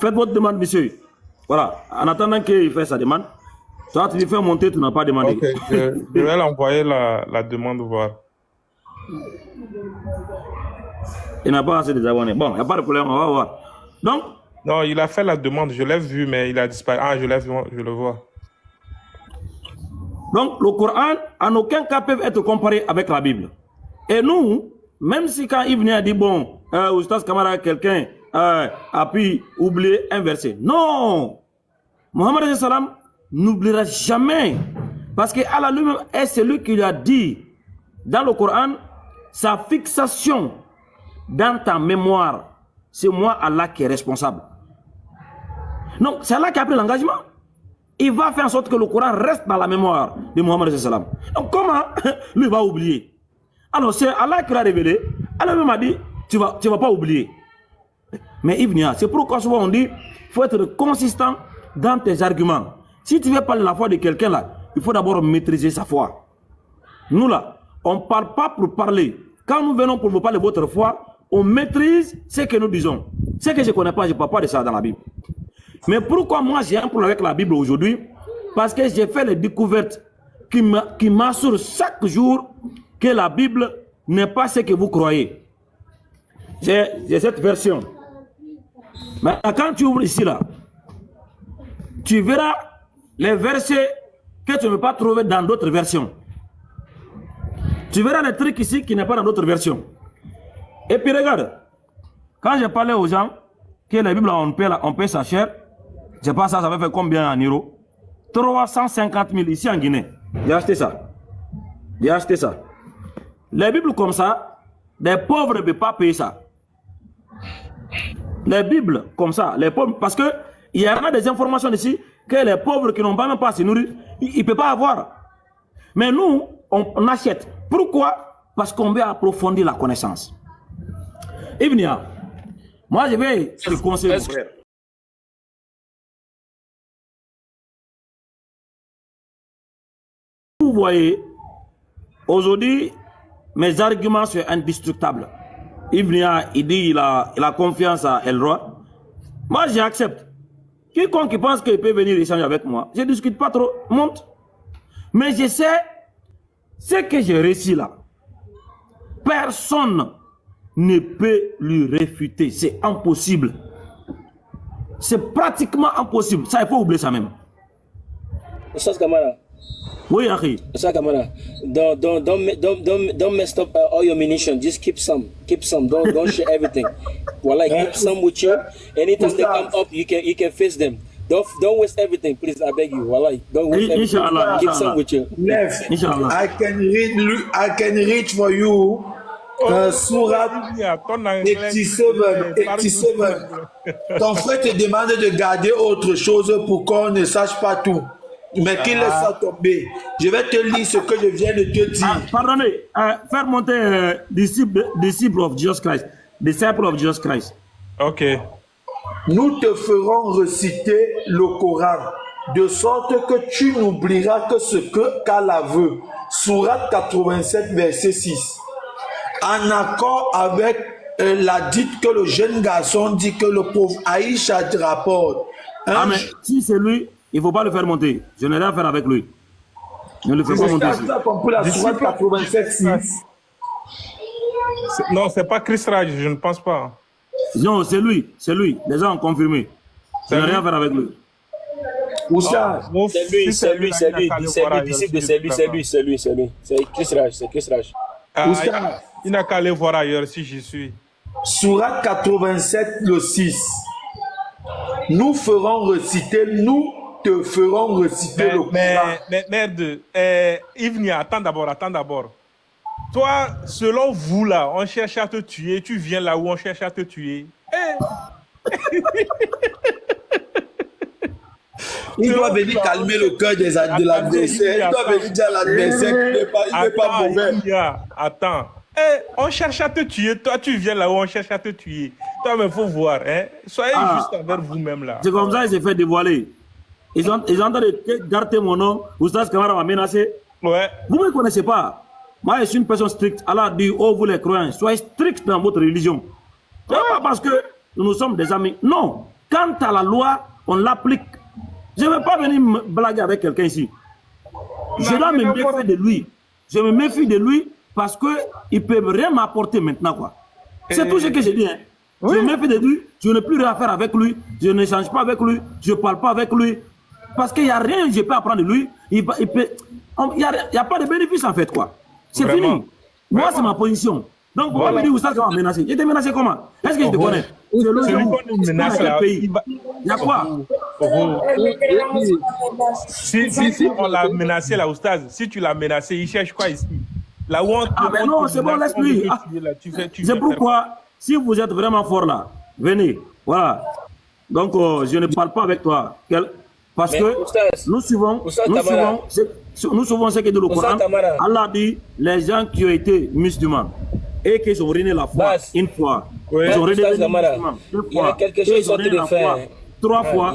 Faites votre demande, monsieur. Voilà. En attendant qu'il fasse sa demande, toi, tu lui fais monter, tu n'as pas demandé. Ok, je vais l'envoyer la demande voir. Il n'a pas assez de abonnés. Bon, il n'y a pas de problème, on va voir. Donc, non, il a fait la demande, je l'ai vu, mais il a disparu. Ah, je l'ai vu, je le vois. Donc, le Coran, en aucun cas, peut être comparé avec la Bible. Et nous, même si quand Ibn a dit, bon, Oustaz Kamara, quelqu'un a pu oublier un verset. Non! Mohammed sallam n'oubliera jamais. Parce qu'Allah lui-même est celui qui lui a dit dans le Coran, sa fixation dans ta mémoire, c'est moi Allah qui est responsable. Donc, c'est Allah qui a pris l'engagement. Il va faire en sorte que le Coran reste dans la mémoire de Mohammed sallam. Donc, comment lui va oublier? Alors, c'est Allah qui l'a révélé. Allah même a dit, tu vas pas oublier. Mais Ibn, c'est pourquoi souvent on dit, il faut être consistant dans tes arguments. Si tu veux parler de la foi de quelqu'un là, il faut d'abord maîtriser sa foi. Nous là, on ne parle pas pour parler. Quand nous venons pour vous parler de votre foi, on maîtrise ce que nous disons. Ce que je ne connais pas, je ne parle pas de ça dans la Bible. Mais pourquoi moi j'ai un problème avec la Bible aujourd'hui? Parce que j'ai fait les découvertes qui m'assurent chaque jour que la Bible n'est pas ce que vous croyez. J'ai cette version. Maintenant, quand tu ouvres ici là, tu verras les versets que tu ne peux pas trouver dans d'autres versions. Tu verras les trucs ici qui n'est pas dans d'autres versions. Et puis regarde, quand j'ai parlé aux gens que la Bible on paie sa chair, je sais pas ça va faire combien en euros? 350 000 ici en Guinée. J'ai acheté ça. J'ai acheté ça. Les Bibles comme ça, les pauvres ne peuvent pas payer ça. Les Bibles comme ça, les pauvres, parce que il y a des informations ici que les pauvres qui n'ont pas même pas à se nourrir, ils ne peuvent pas avoir. Mais nous, on achète. Pourquoi? Parce qu'on veut approfondir la connaissance. Ibn, moi je vais te conseiller, mon frère. Vous voyez, aujourd'hui, mes arguments sont indestructibles. Ibn, il dit il a confiance à Elroi. Moi, j'accepte. Quiconque qui pense qu'il peut venir échanger avec moi, je ne discute pas trop, monte. Mais je sais, ce que j'ai réussi là, personne ne peut lui réfuter. C'est impossible. C'est pratiquement impossible. Ça, il faut oublier ça même. Oustaz Kamara. Oui, Akhi. Oustaz Kamara. Don't mess up all your munitions. Just keep some. Keep some. Don't share everything. Well, like keep some with you. Anytime they come up, you can face them. Don't waste everything, please. I beg you. Wallahi, don't waste everything. Inshallah, keep some with you. Nef, Inshallah. I can read for you Surah 87. Ton frère te demande de garder autre chose pour qu'on ne sache pas tout. Mais qu'il laisse ça tomber. Je vais te lire ce que je viens de te dire. Pardonnez, faire monter disciple of Jesus Christ. Disciple of Jesus Christ. Ok. Nous te ferons réciter le Coran, de sorte que tu n'oublieras que ce qu'Allah veut. Sourate 87, verset 6. En accord avec la dite que le jeune garçon dit que le pauvre Aïcha te rapporte. Mais si c'est lui, il ne faut pas le faire monter. Je n'ai rien à faire avec lui. Ne le fais pas monter. Tu as compris la Sourate 87, 6. Non, c'est pas Chris Raj, je ne pense pas. Non, c'est lui, c'est lui. Les gens ont confirmé. Je n'ai rien à faire avec lui. Où ça? C'est lui, disciple, c'est lui. C'est Chris Raj. Il n'a qu'à aller voir ailleurs si j'y suis. Sourate 87, le 6. Nous te ferons réciter le Coran. Mais merde, Ibn, attends d'abord. Toi, selon vous là, on cherche à te tuer, tu viens là où on cherche à te tuer. Il doit venir calmer le cœur de l'adversaire. Il doit venir dire à l'adversaire qu'il n'est pas mauvais. Attends. On cherche à te tuer. Toi, tu viens là où on cherche à te tuer. Toi, mais il faut voir. Soyez juste envers vous-même là. C'est comme ça qu'il s'est fait dévoiler. Ils ont en train de garder mon nom. Oustaz Kamara m'a menacé. Ouais. Vous ne me connaissez pas. Moi, je suis une personne stricte. Allah dit, oh, vous les croyants, soyez stricts dans votre religion. Pas parce que nous sommes des amis. Non. Quant à la loi, on l'applique. Je ne vais pas venir me blaguer avec quelqu'un ici. Je dois me méfier de lui. Je me méfie de lui parce qu'il ne peut rien m'apporter maintenant, quoi. C'est tout ce que je dis. Hein. Oui. Je me méfie de lui. Je n'ai plus rien à faire avec lui. Je n'échange pas avec lui. Je ne parle pas avec lui. Parce qu'il n'y a rien que je peux apprendre de lui. Il n'y a pas de bénéfice, en fait, quoi. C'est fini. Moi, c'est ma position. Donc, pourquoi me dire où ça va menacer? J'étais menacé comment? Est-ce que je te connais? Celui qu'on nous menace là, il y a quoi? Si on l'a menacé là, Oustaz, si tu l'as menacé, il cherche quoi ici? Là où on mais non, c'est bon, laisse-lui. C'est pourquoi, si vous êtes vraiment fort là, venez. Voilà. Donc, je ne parle pas avec toi. Parce que nous suivons ce que dit le Coran. Allah dit, les gens qui ont été musulmans et qui ont renié la foi une fois, ils ont renié la foi deux fois, ils ont renié la foi trois fois,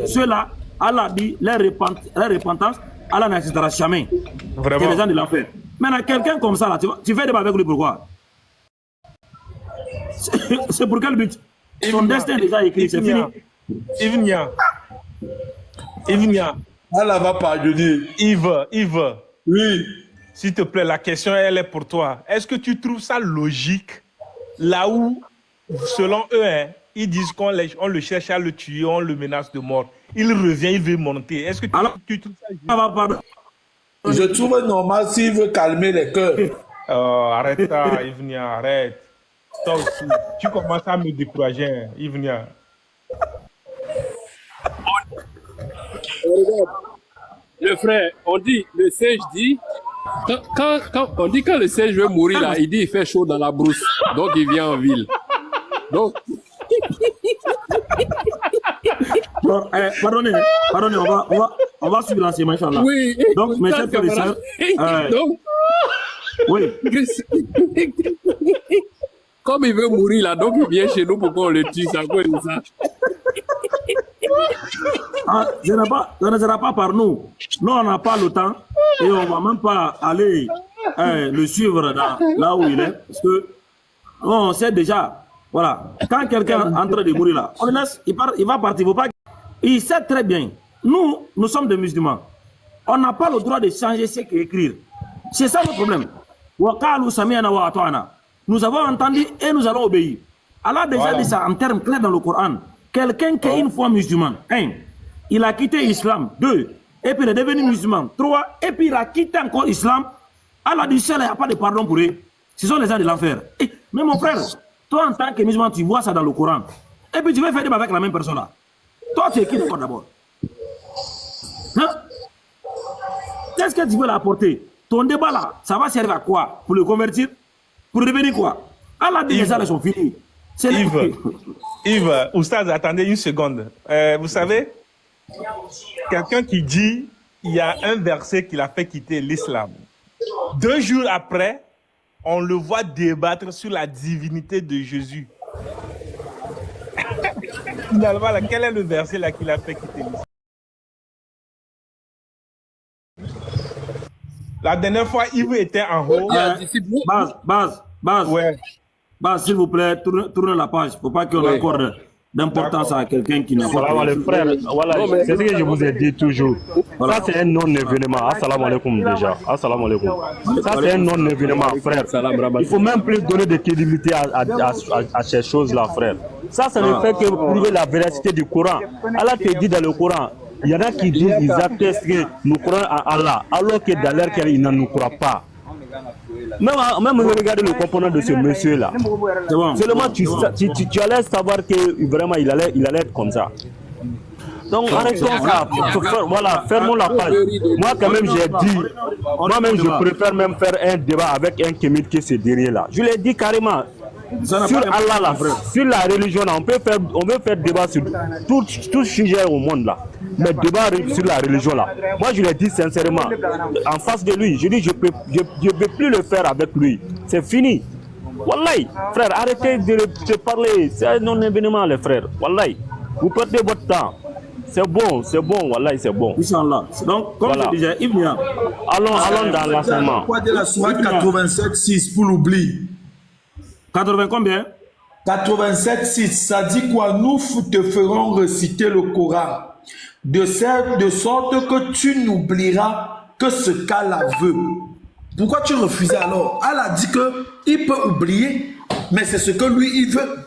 ceux-là, Allah dit, leur repentance, Allah n'acceptera jamais. Vraiment. Les gens de l'enfer. Maintenant, quelqu'un comme ça, là, tu fais débat avec lui, pourquoi? C'est pour quel but? Son destin est déjà écrit, c'est fini. Yves, Allah va pardonner. Yves. Oui. S'il te plaît, la question, elle est pour toi. Est-ce que tu trouves ça logique, là où, selon eux, hein, ils disent qu'on le cherche à le tuer, on le menace de mort. Il revient, il veut monter. Est-ce que tu trouves ça logique? Je trouve normal s'il veut calmer les cœurs. Oh, arrête ça, Yves, arrête. Toi aussi, tu commences à me décourager, hein, Yves. Le frère, on dit, le singe dit, quand le singe veut mourir là, il dit il fait chaud dans la brousse, donc il vient en ville. Donc. Bon, pardonnez, on va suivre l'enseignement, Inch'Allah. Oui, donc, mes chers frères et sœurs, oui. Comme il veut mourir là, donc il vient chez nous pour qu'on le tue, ça quoi ça? Ça ne sera pas par nous. Nous, on n'a pas le temps et on ne va même pas aller le suivre là où il est. Parce que on sait déjà, voilà, quand quelqu'un est en train de mourir là, on le laisse, il va partir. Il sait très bien, nous sommes des musulmans. On n'a pas le droit de changer ce qu'écrire. C'est ça le problème. Nous avons entendu et nous allons obéir. Allah a déjà dit ça en termes clairs dans le Coran. Quelqu'un qui est une fois musulman, 1, il a quitté l'islam, 2, et puis il est devenu musulman, 3, et puis il a quitté encore l'islam. Allah dit ça, il n'y a pas de pardon pour eux. Ce sont les gens de l'enfer. Mais mon frère, toi en tant que musulman, tu vois ça dans le Coran. Et puis tu veux faire débat avec la même personne là. Toi, tu es qui d'abord? Hein? Qu'est-ce que tu veux l'apporter? Ton débat là, ça va servir à quoi? Pour le convertir? Pour devenir quoi? Allah dit les gens sont finis. Yves, Oustaz, attendez une seconde. Vous savez, quelqu'un qui dit il y a un verset qui l'a fait quitter l'islam. 2 jours après, on le voit débattre sur la divinité de Jésus. Finalement, là, quel est le verset là qui l'a fait quitter l'islam? La dernière fois, Yves était en haut. Base. Ouais. S'il vous plaît, tournez la page. Il ne faut pas qu'on accorde d'importance à quelqu'un qui n'a pas... Voilà, les frères, voilà, c'est ce que je vous ai dit toujours. Voilà. Ça, c'est un non-événement. Assalamu alaikum déjà. Assalamu alaikum. Ça, c'est un non-événement, frère. Il ne faut même plus donner de crédibilité à ces choses-là, frère. Ça ne fait que prouver la véracité du Coran. Allah te dit dans le Coran, il y en a qui disent qu'ils attestent que nous croyons à Allah, alors que dans leur cœur, ils ne nous croient pas. Même regardez le comportement de ce monsieur-là. Seulement, tu allais savoir que vraiment, il allait être comme ça. Donc, arrêtons ça. Voilà, fermons la page. Moi, quand même, j'ai dit, moi-même, je préfère même faire un débat avec un kémite qui est derrière là. Je l'ai dit carrément. Sur Allah, là, sur la religion, là, on peut faire débat sur tout sujet au monde là. Mais débat sur la religion là, moi je l'ai dit sincèrement, en face de lui, je dis je peux plus le faire avec lui. C'est fini. Wallahi, frère, arrêtez de parler. C'est un non-événement, les frères. Wallahi, vous perdez votre temps. C'est bon, wallahi, c'est bon. Inch'Allah. Donc, comme je disais, allons dans l'enseignement. Pourquoi de la sourate 87, 6 pour l'oubli? 80 combien? 87,6, ça dit quoi? Nous te ferons réciter le Coran de sorte que tu n'oublieras que ce qu'Allah veut. Pourquoi tu refusais alors? Allah dit qu'il peut oublier, mais c'est ce que lui, il veut.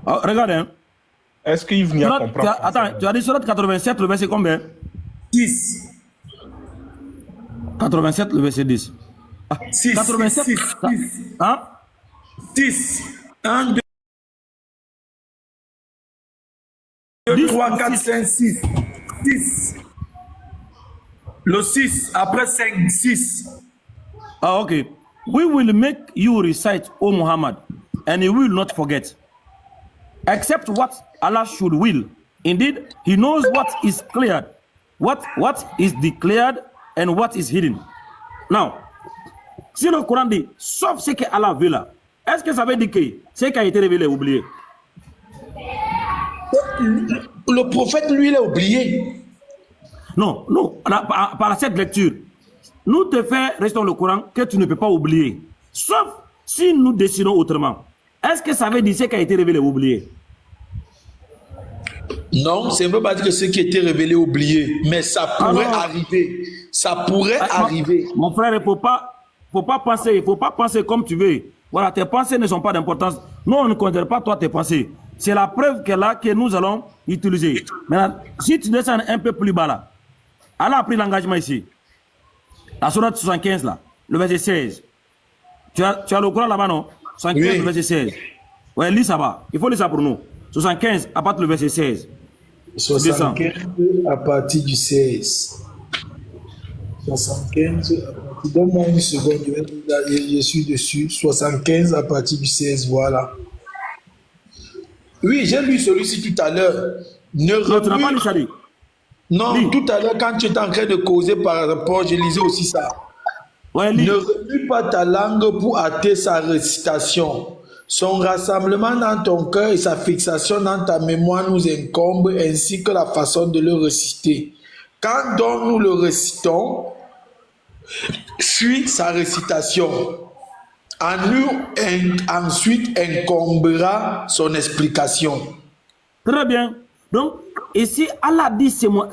Oh, regarde, hein. Est-ce qu'Yves n'y a compris? Attends, tu as dit sur 87, le verset combien? 10. 87, le verset 10. 6. 87. 6. Hein? 6. 1, 2, 3, 4, 5, 6. 6. Le 6, après 5, 6. Ah, okay. We will make you recite, O Muhammad, and you will not forget, except what Allah should will. Indeed, He knows what is cleared, what is declared, and what is hidden. Now, si le Coran dit, sauf ce que Allah veut là, est-ce que ça veut dire que ce qui a été révélé est oublié? Le prophète, lui, il a oublié. Non, non, par cette lecture, nous te fait rester dans le Coran que tu ne peux pas oublier. Sauf si nous décidons autrement. Est-ce que ça veut dire ce qui a été révélé est oublié? Non, ça ne veut pas dire que ce qui a été révélé est oublié, mais ça pourrait arriver. Ça pourrait arriver. Mon frère, il ne faut pas penser comme tu veux. Voilà, tes pensées ne sont pas d'importance. Nous, on ne considère pas toi tes pensées. C'est la preuve qu'elle a que nous allons utiliser. Maintenant, si tu descends un peu plus bas là, Allah a pris l'engagement ici. La sourate 75 là, le verset 16. Tu as le Coran là-bas, non? 75, oui. Le verset 16. Ouais, lis ça va. Il faut lire ça pour nous. 75 à partir du verset 16. 75 à partir du 16. 75 à partir... Donne-moi une seconde, je suis dessus. 75 à partir du 16, voilà. Oui, j'ai lu celui-ci tout à l'heure. Tu n'as pas lu ça, lui? Non, oui. Tout à l'heure, quand tu étais en train de causer par rapport, je lisais aussi ça. Ouais, ne remue pas ta langue pour hâter sa récitation. Son rassemblement dans ton cœur et sa fixation dans ta mémoire nous incombent, ainsi que la façon de le réciter. Quand donc nous le récitons, suit sa récitation. En nous, ensuite incombera son explication. Très bien. Donc, ici, Allah dit, c'est moi.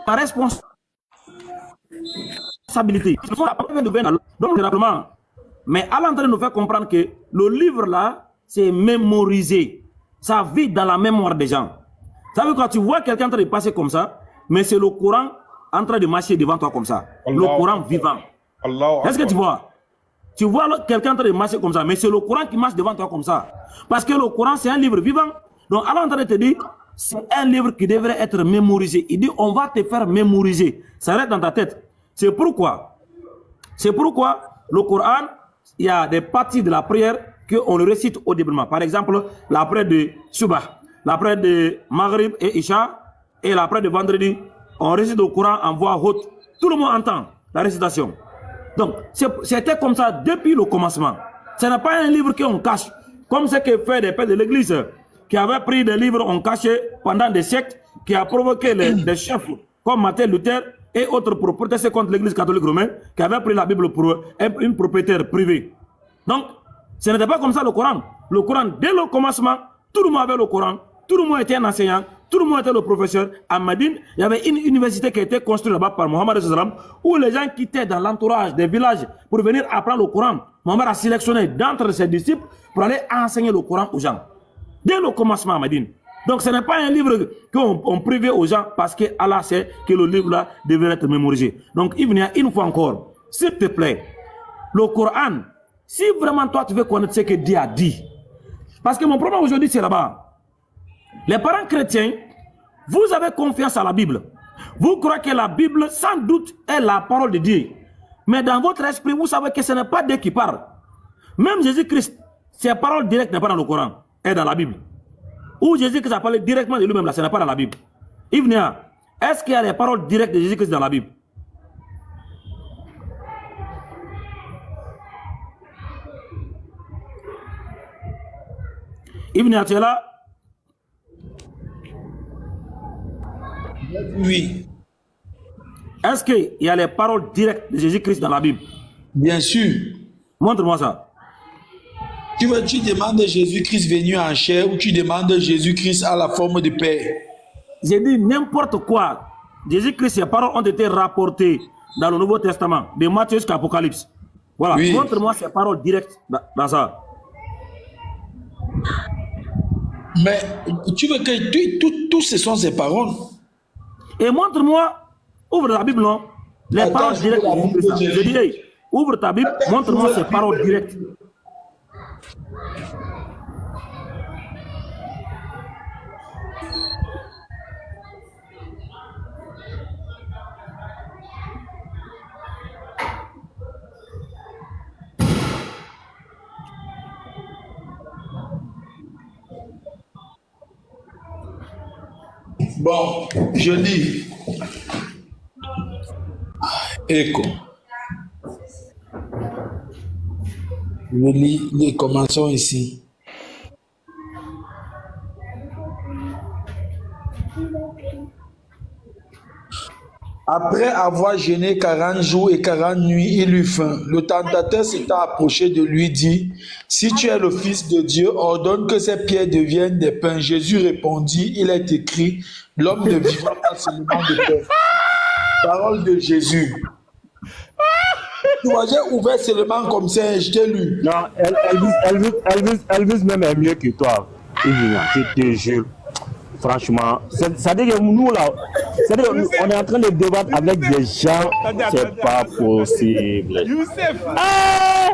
Ma responsabilité. Donc, mais Allah est en train de nous faire comprendre que le livre là, c'est mémorisé. Ça vit dans la mémoire des gens. Ça veut dire quand tu vois quelqu'un en train de passer comme ça, mais c'est le Coran en train de marcher devant toi comme ça. Le Coran vivant. Est-ce que tu vois? Tu vois quelqu'un en train de marcher comme ça, mais c'est le Coran qui marche devant toi comme ça. Parce que le Coran, c'est un livre vivant. Donc Allah est en train de te dire, c'est un livre qui devrait être mémorisé. Il dit, on va te faire mémoriser. Ça reste dans ta tête. C'est pourquoi le Coran, il y a des parties de la prière qu'on le récite audiblement. Par exemple, la prière de Subah, la prière de Maghrib et Isha, et la prière de vendredi, on récite le Coran en voix haute. Tout le monde entend la récitation. Donc, c'était comme ça depuis le commencement. Ce n'est pas un livre qu'on cache, comme ce que fait des pères de l'Église, qui avaient pris des livres on cachait pendant des siècles, qui a provoqué des chefs comme Martin Luther et autres pour protester contre l'Église catholique romaine, qui avaient pris la Bible pour une propriétaire privée. Donc, ce n'était pas comme ça le Coran. Le Coran, dès le commencement, tout le monde avait le Coran, tout le monde était un enseignant, tout le monde était le professeur. À Médine, il y avait une université qui a été construite là-bas par Mohammed sallam, où les gens quittaient dans l'entourage des villages pour venir apprendre le Coran. Mohammed a sélectionné d'entre ses disciples pour aller enseigner le Coran aux gens. Dès le commencement à Médine. Donc ce n'est pas un livre qu'on privait aux gens parce que Allah sait que le livre-là devrait être mémorisé. Donc il vient une fois encore, s'il te plaît, le Coran, si vraiment toi tu veux connaître ce que Dieu a dit, parce que mon problème aujourd'hui c'est là-bas. Les parents chrétiens, vous avez confiance à la Bible. Vous croyez que la Bible, sans doute, est la parole de Dieu. Mais dans votre esprit, vous savez que ce n'est pas Dieu qui parle. Même Jésus-Christ, ses paroles directes n'est pas dans le Coran, est dans la Bible. Ou Jésus-Christ a parlé directement de lui-même, là, ce n'est pas dans la Bible. Ibnia, est-ce qu'il y a les paroles directes de Jésus-Christ dans la Bible? Ibnia, tu es là? Oui, Est-ce qu'il y a les paroles directes de Jésus-Christ dans la Bible? bien sûr. Montre-moi ça. Tu demandes Jésus-Christ venu en chair ou tu demandes Jésus-Christ à la forme de Père? J'ai dit n'importe quoi. Jésus-Christ, ses paroles ont été rapportées dans le Nouveau Testament, de Matthieu jusqu'à Apocalypse. Voilà, Oui. montre-moi ces paroles directes dans ça. Mais tu veux que tous ce sont ses paroles? Et montre-moi, ouvre la Bible, non? Les Attends, paroles directes de la Bible de Jésus-Christ. Je dis, hey, ouvre ta Bible, montre-moi ces paroles directes. Bon, je lis. Écho. Je lis, commençons ici. Après avoir jeûné 40 jours et 40 nuits, il eut faim. Le tentateur s'étant approché de lui dit, « Si tu es le Fils de Dieu, ordonne que ces pierres deviennent des pains. » Jésus répondit, « Il est écrit, l'homme ne vivra pas seulement de pain. » Parole de Jésus. Tu vois, j'ai ouvert seulement comme ça, je t'ai lu. Non, Elvis même est mieux que toi. Je te jure. Franchement, ça veut dire que nous là, on est en train de débattre avec des gens, c'est pas possible. Youssef,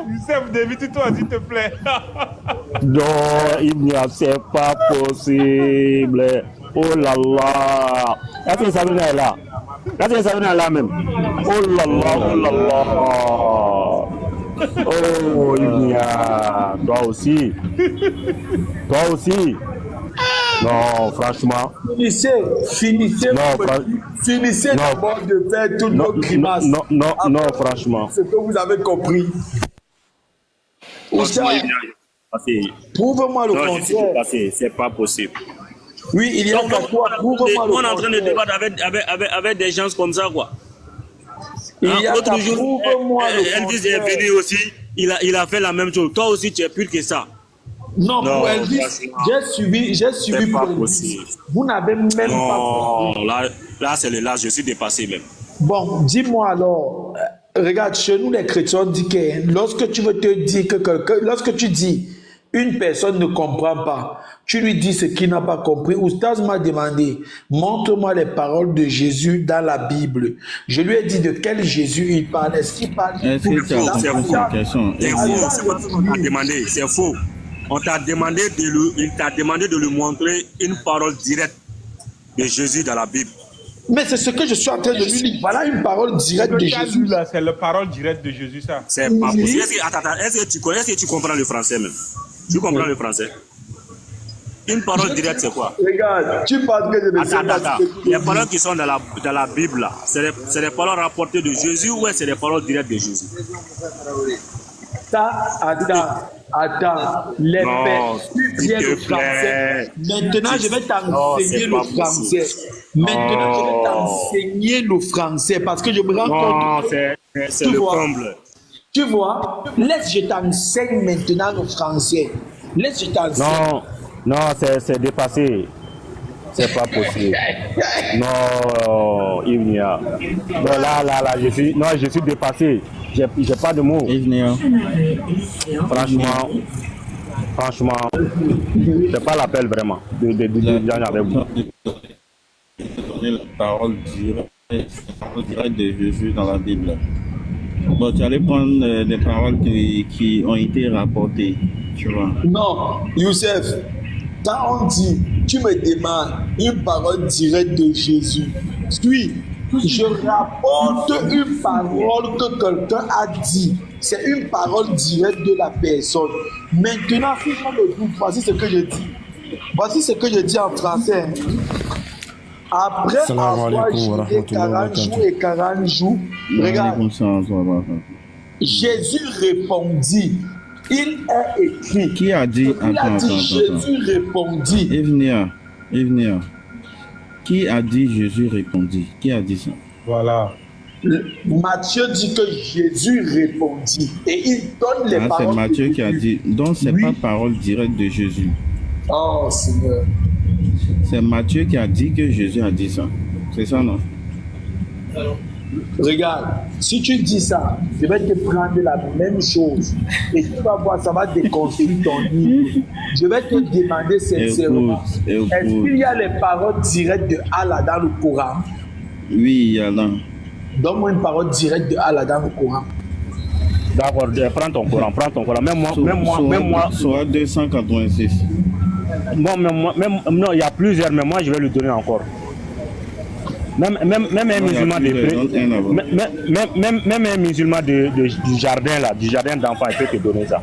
Youssef, dévite-toi, s'il te plaît. Non, c'est pas possible. Oh là là. Est-ce que Sabrina est là? Est-ce que Sabrina est là même? Oh là là, oh là là. Oh, Ibnia, toi aussi. Toi aussi. Non, franchement. Finissez d'abord de faire toutes nos grimaces. Non, franchement. C'est ce que vous avez compris. Prouve-moi le contraire. C'est pas possible. Oui, il y a qu'à toi. Prouve-moi le contraire. On est en train de débattre avec des gens comme ça, quoi. L'autre jour, Elvis est venu aussi, il a fait la même chose. Toi aussi, tu es pur que ça. Non, pour Elvis, j'ai suivi pour Elvis. Vous n'avez même pas. Non, là c'est le là, je suis dépassé même. Bon, dis-moi alors, regarde, chez nous les chrétiens, on dit que lorsque tu veux te dire que quelqu'un, lorsque tu dis une personne ne comprend pas, tu lui dis ce qu'il n'a pas compris. Oustaz m'a demandé, montre-moi les paroles de Jésus dans la Bible. Je lui ai dit de quel Jésus il parle. Est-ce qu'il parle? C'est faux, c'est pas ce qu'on t'a demandé, c'est faux. On t'a demandé il t'a demandé de lui montrer une parole directe de Jésus dans la Bible. Mais c'est ce que je suis en train de lui dire. Voilà une parole directe de Jésus. Là, c'est la parole directe de Jésus, ça. C'est pas possible. Est-ce que tu comprends le français même? Tu comprends le français? Une parole directe, c'est quoi? Regarde, tu penses que je ne sais pas. Attends. Les paroles qui sont dans la Bible, là, c'est des paroles rapportées de Jésus ou c'est des paroles directes de Jésus? Ça, attends. Les pères, tu viens le français. Maintenant, je vais t'enseigner le français. Maintenant, je vais t'enseigner le français parce que je me rends compte. Non, c'est le comble. Tu vois, laisse, je t'enseigne maintenant le français. Laisse, je t'enseigne. Non, c'est dépassé. C'est pas possible. Non, Ibnia. Non, là, je suis dépassé. J'ai pas de mots. Franchement, c'est pas l'appel vraiment de dire avec vous. La parole directe de Jésus dans la Bible. Bon, tu allais prendre des paroles qui ont été rapportées, tu vois. Non, Youssef, quand on dit, tu me demandes une parole directe de Jésus, je rapporte une parole que quelqu'un a dit. C'est une parole directe de la personne. Maintenant, si on le doute, voici ce que je dis. Voici ce que je dis en français. Après avoir jeûné 40 jours et 40 jours, regarde, Jésus répondit, il est écrit. Qui a dit? Jésus répondit. Evnia. Qui a dit Jésus répondit? Qui a dit ça? Voilà. Matthieu dit que Jésus répondit et il donne les paroles. C'est Matthieu qui a dit. Donc, ce n'est pas parole directe de Jésus. Oh Seigneur. C'est Matthieu qui a dit que Jésus a dit ça. C'est ça, non? Regarde, si tu dis ça, je vais te prendre la même chose et tu vas voir, ça va déconstruire ton livre. Je vais te demander sincèrement, est-ce qu'il y a les paroles directes de Allah dans le Coran? Oui, il y a là. Donne-moi une parole directe de Allah dans le Coran. D'accord, prends ton Coran. Même moi. Soit 286. Bon, non, il y a plusieurs, mais moi je vais lui donner encore. Même un musulman même un musulman du jardin là, du jardin d'enfants, il peut te donner ça.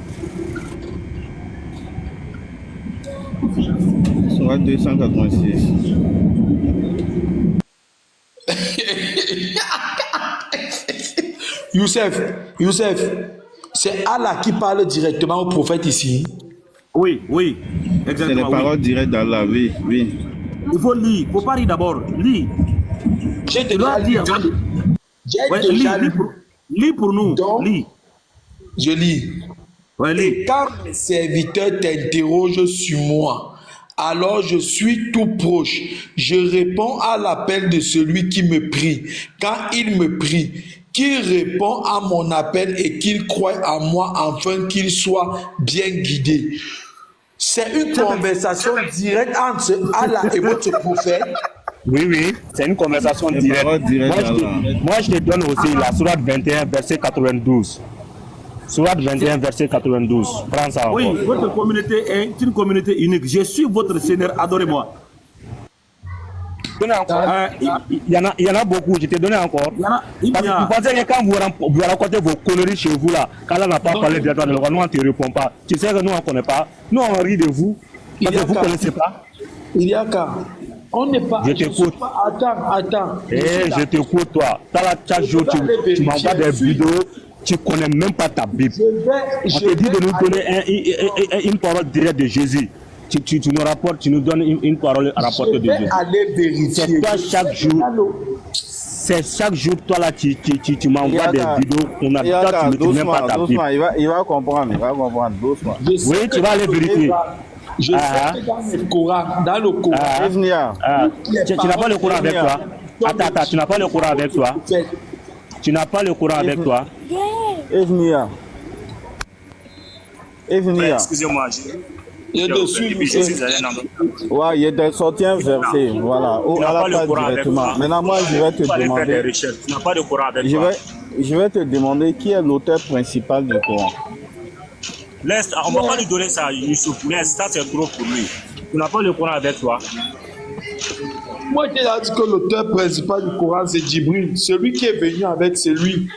Soit 286. Youssef, c'est Allah qui parle directement au prophète ici. Oui, exactement. C'est les paroles directes d'Allah, oui. Il faut lire, il ne faut pas lire d'abord, lis. J'ai déjà lu. Lis pour nous. Donc, lis. Je lis. Ouais, lis. Et quand mes serviteurs t'interrogent sur moi, alors je suis tout proche. Je réponds à l'appel de celui qui me prie. Quand il me prie, qu'il répond à mon appel et qu'il croit en moi afin qu'il soit bien guidé. C'est une conversation directe entre Allah et votre prophète. Oui, c'est une conversation directe. Moi, je te donne aussi la sourate 21, verset 92. Sourate 21, verset 92. Prends ça encore. Oui, votre communauté est une communauté unique. Je suis votre Seigneur, adorez-moi. Il y en a beaucoup, je t'ai donné encore. Parce que vous pensez que quand vous racontez vos conneries chez vous là, quand on n'a pas parlé bien de nous, on ne te répond pas. Tu sais que nous on ne connaît pas. Nous on rit de vous. Parce que vous ne connaissez pas. Il y a qu'à. On n'est pas. Je t'écoute. Attends. Je t'écoute, toi. Chaque jour, tu m'envoies des vidéos, tu ne connais même pas ta Bible. On te dit de nous donner une parole directe de Jésus. Tu nous rapportes, tu nous donnes une parole à rapporter de Jésus. C'est toi chaque jour, toi là, tu m'envoies des vidéos, on a toi, tu ne mets même pas ta Bible. Il va comprendre, doucement. Oui, tu vas aller vérifier. Je sais que dans le Coran, tu n'as pas le Coran avec toi. Attends, tu n'as pas le Coran avec toi. Tu n'as pas le Coran avec toi. Excusez-moi. Il y a des sorties un verset, voilà, où Allah parle directement. Maintenant, moi, je vais te demander. Tu n'as pas de Coran avec toi. Je vais te demander qui est l'auteur principal du Coran. Laisse, on ne va pas lui donner ça, Youssouf. Laisse, ça c'est trop pour lui. Tu n'as pas le Coran avec toi. Moi, je t'ai dit que l'auteur principal du Coran, c'est Djibril. Celui qui est venu avec, c'est lui.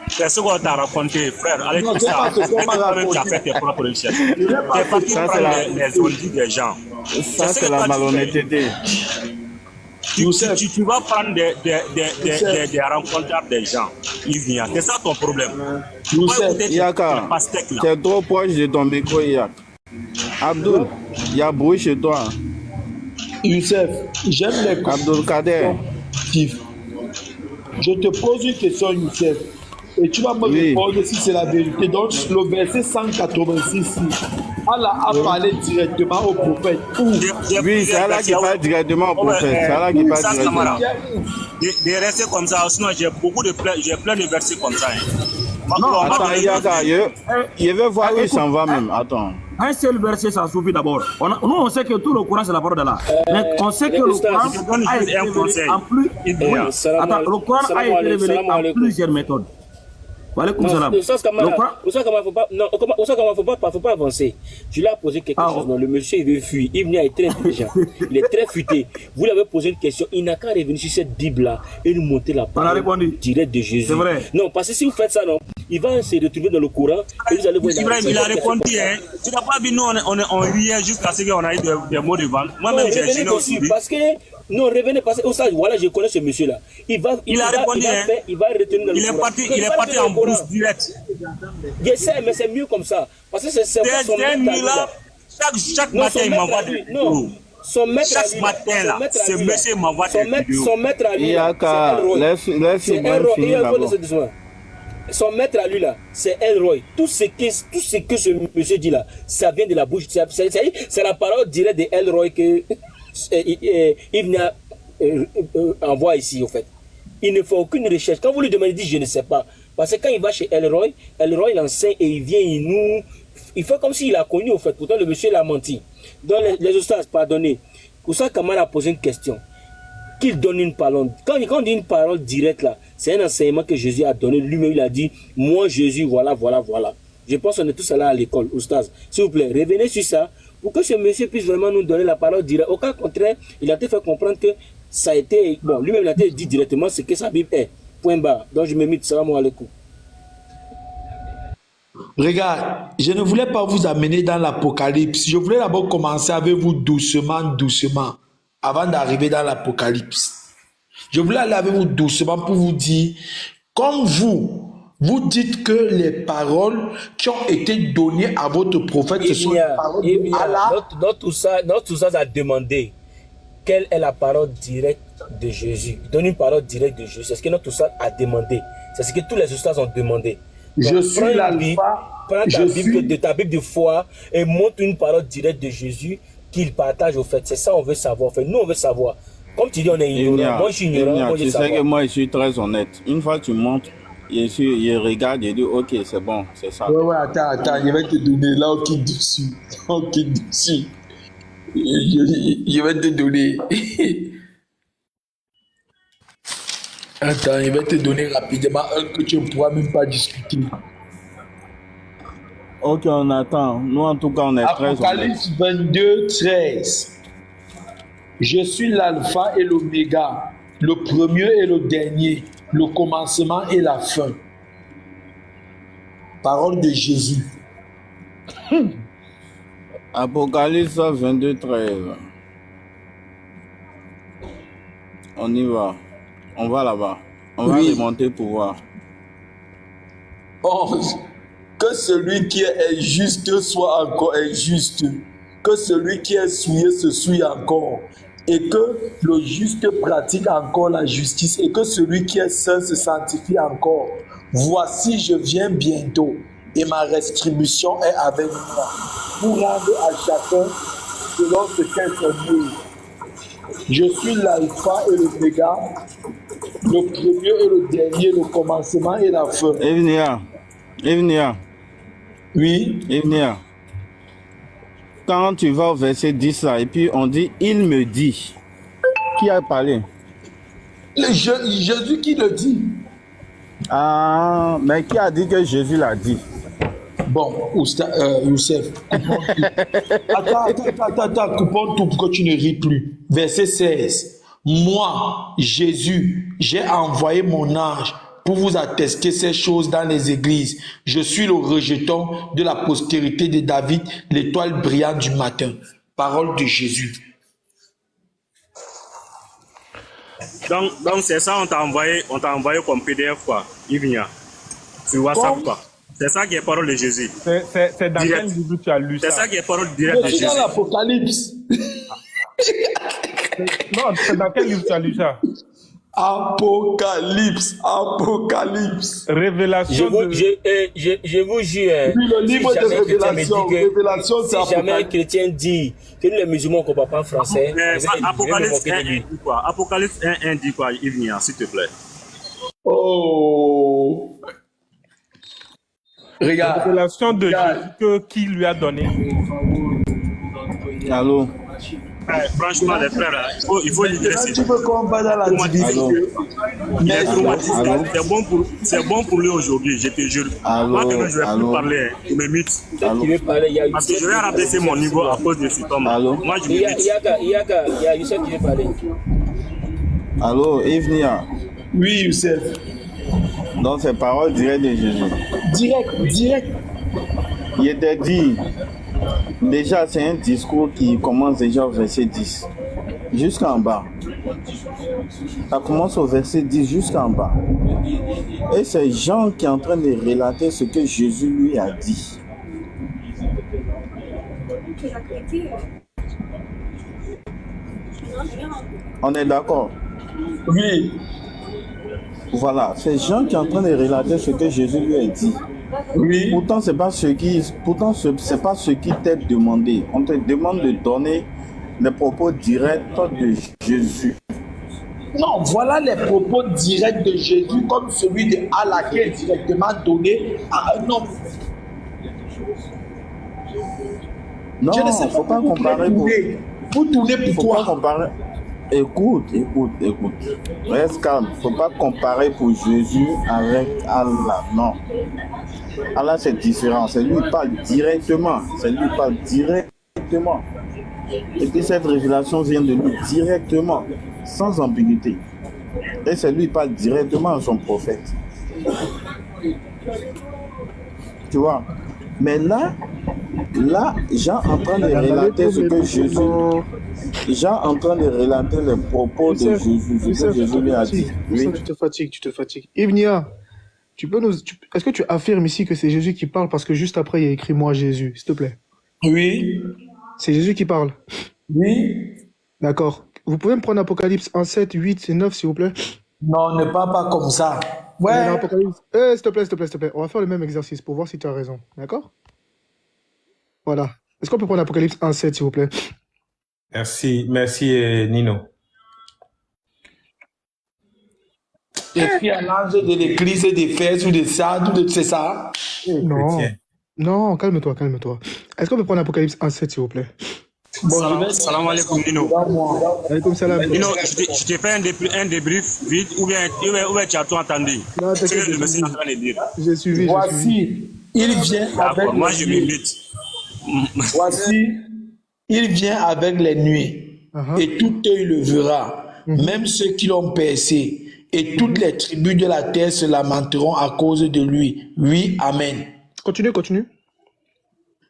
C'est ce qu'on t'a raconté, frère. Avec tout ça, tu as fait tes propres recherches. Tu es parti prendre les ondits des gens. Ça, c'est la malhonnêteté. Tu vas prendre des rencontres des gens. Ils viennent. C'est ça ton problème. Yaka, tu es trop proche de ton micro, Yak. Abdul, il y a bruit chez toi. Youssef, j'aime les Abdul Kader. Je te pose une question, Youssef. Et tu vas me répondre si c'est la vérité. Donc, le verset 186, Allah a parlé directement au prophète. Oui, c'est Allah qui parle directement au prophète. C'est Allah qui parle directement. De rester comme ça, sinon j'ai plein de versets comme ça. Non, attends, Yaka, je vais voir où il s'en va même. Attends. Un seul verset, ça suffit d'abord. Nous, on sait que tout le Coran, c'est la parole d'Allah. Mais on sait que le Coran a été révélé en plus. Attends, le Coran a été révélé en plusieurs méthodes. Faut pas avancer. Je lui ai posé quelque chose. Non, le monsieur, il veut fuir. Il est très intelligent. Il est très futé. Vous lui avez posé une question. Il n'a qu'à revenir sur cette Bible-là et nous montrer la parole directe de Jésus. C'est vrai. Non, parce que si vous faites ça, non, il va se retrouver dans le Coran et vous allez voir. Il a répondu, hein. Tu n'as pas vu, nous, on riait jusqu'à ce qu'on a eu des mots de vente. Moi-même, j'ai gêné aussi. Parce que, non, revenez, parce que, voilà, je connais ce monsieur-là. Il a répondu, il va retenir dans le Coran. Il est parti en brousse direct. Je sais, mais c'est mieux comme ça. Parce que c'est chaque matin, il m'envoie des vidéos. Son maître Chaque à lui, matin, là, ce lui, monsieur m'envoie des vidéos. son maître à lui, Il y a qu'à... Laisse Ibrahim finir d'abord. Son maître à lui là, c'est Elroy. Tout ce que ce monsieur dit là, ça vient de la bouche. C'est la parole directe de Elroy que Ibn envoie ici au fait. Il ne fait aucune recherche. Quand vous lui demandez, il dit je ne sais pas. Parce que quand il va chez Elroy l'enseigne et il vient, il fait comme s'il a connu au fait. Pourtant le monsieur l'a menti. Donc les ustaz, pardonnez. Oussa Kamal a posé une question. Qu'il donne une parole. Quand on dit une parole directe là, c'est un enseignement que Jésus a donné. Lui-même il a dit, moi Jésus, voilà. Je pense qu'on est tous là à l'école, oustaz. S'il vous plaît, revenez sur ça pour que ce monsieur puisse vraiment nous donner la parole directe. Au cas contraire, il a été fait comprendre que ça a été, bon, lui-même il a été dit directement ce que sa Bible est. Point barre. Donc je me mets, salam alaikum. Regarde, je ne voulais pas vous amener dans l'Apocalypse. Je voulais d'abord commencer avec vous doucement, avant d'arriver dans l'Apocalypse. Je voulais aller avec vous doucement pour vous dire, comme vous dites que les paroles qui ont été données à votre prophète, ce sont les paroles d'Allah. Notre Oustaz a demandé quelle est la parole directe de Jésus. Donne une parole directe de Jésus. C'est ce que notre Oustaz a demandé. C'est ce que tous les Oustaz ont demandé. Donc, je suis l'alpha. Prends ta Bible de foi et montre une parole directe de Jésus qu'il partage au fait. C'est ça qu'on veut savoir. En fait, nous, on veut savoir. Comme tu dis, on est ignorant. Moi, je suis ignorant. Tu sais que moi, je suis très honnête. Une fois que tu montres, je regarde et dis, ok, c'est bon, c'est ça. Ouais, attends, je vais te donner là, on quitte dessus. Je vais te donner. Attends, je vais te donner rapidement un que tu ne pourras même pas discuter. Ok, on attend. Nous, en tout cas, on est très honnête. Apocalypse 22, 13. Je suis l'alpha et l'oméga, le premier et le dernier, le commencement et la fin. Parole de Jésus. Apocalypse 22, 13. On y va. On va là-bas. On va remonter pour voir. 11. Que celui qui est injuste soit encore injuste. Que celui qui est souillé se souille encore. Et que le juste pratique encore la justice. Et que celui qui est saint se sanctifie encore. Voici, je viens bientôt. Et ma rétribution est avec moi. Pour rendre à chacun selon ce qu'est son œuvre. Je suis l'alpha et l'oméga, le premier et le dernier, le commencement et la fin. Evnia. Oui. Evnia. Quand tu vas au verset 10 là, et puis on dit, il me dit. Qui a parlé? Jésus qui le dit. Ah, mais qui a dit que Jésus l'a dit? Bon, Youssef. Attends, coupons tout pour que tu ne ris plus. Verset 16. Moi, Jésus, j'ai envoyé mon ange pour vous attester ces choses dans les églises. Je suis le rejeton de la postérité de David, l'étoile brillante du matin. Parole de Jésus. Donc c'est ça, on t'a envoyé comme PDF quoi, Ivnia, sur WhatsApp quoi. C'est ça qui est parole de Jésus. C'est dans quel livre tu as lu ça? C'est ça qui est parole directe de Jésus. C'est dans l'Apocalypse. Non, c'est dans quel livre tu as lu ça? Apocalypse. Révélation. Je vous jure. Oui, le livre de Révélation, c'est si jamais un chrétien dit que nous les musulmans ne comprennent pas français, Apocalypse 1 dit quoi? Apocalypse 1 dit quoi, Ivnia, s'il te plaît? Oh. Regarde. Révélation de Jésus qui lui a donné. Allô? Franchement, les frères, il faut l'idresser. Tu veux qu'on va dans la division? Il est traumatisé. C'est bon pour lui aujourd'hui, je te jure. Moi, je ne vais plus parler. Je me mute. Parce que je vais rabaisser mon niveau à cause de cet homme. Moi, je me mute. Il y a Youssef qui veut parler. Allô, Evnia. Oui, Youssef. Donc, c'est parole directe de Jésus. Direct. Il était dit. Déjà, c'est un discours qui commence déjà au verset 10 jusqu'en bas. Ça commence au verset 10 jusqu'en bas. Et c'est Jean qui est en train de relater ce que Jésus lui a dit. On est d'accord? Oui. Voilà, c'est Jean qui est en train de relater ce que Jésus lui a dit. Oui. Pourtant, c'est pas ce qui t'est demandé. On te demande de donner les propos directs de Jésus. Non, voilà les propos directs de Jésus, comme celui de Allah qui est directement donné à un homme. Non, Je ne sais faut pas vous comparer. Vous tournez Faut pas pourquoi? comparer. Écoute. Reste calme. Faut pas comparer pour Jésus avec Allah. Non. Allah, c'est différent. C'est lui qui parle directement. Et puis cette révélation vient de lui directement, sans ambiguïté. Et c'est lui qui parle directement à son prophète. Tu vois? Mais là, Jean en train de relater ce que Jésus... Jean en train de relater les propos de Jésus, ce que Jésus lui a dit. Oui. Tu te fatigues. Ivnia, est-ce que tu affirmes ici que c'est Jésus qui parle parce que juste après il y a écrit moi Jésus, s'il te plaît? Oui. C'est Jésus qui parle. Oui. D'accord. Vous pouvez me prendre Apocalypse 1, 7, 8 et 9 s'il vous plaît? Non, ne parle pas comme ça. Ouais. Apocalypse... s'il te plaît. On va faire le même exercice pour voir si tu as raison. D'accord? Voilà. Est-ce qu'on peut prendre Apocalypse 1, 7 s'il vous plaît? Merci, Nino. Écrit à l'ange de l'église d'Éphèse ou de Sardes, c'est ça? Non. Non, calme-toi. Est-ce qu'on peut prendre Apocalypse 1, 7 s'il vous plaît? Salam alaikum, Nino. Alaikum salam. Nino, je te fais un débrief vite ou bien tu as tout entendu. Non, Ce que le monsieur est en train de dire. J'ai suivi. Voici, il vient avec Moi, les je nuées. m'invite. Voici, il vient avec les nuées, et tout œil le verra, même ceux qui l'ont percé, et toutes les tribus de la terre se lamenteront à cause de lui. Oui, amen. Continue.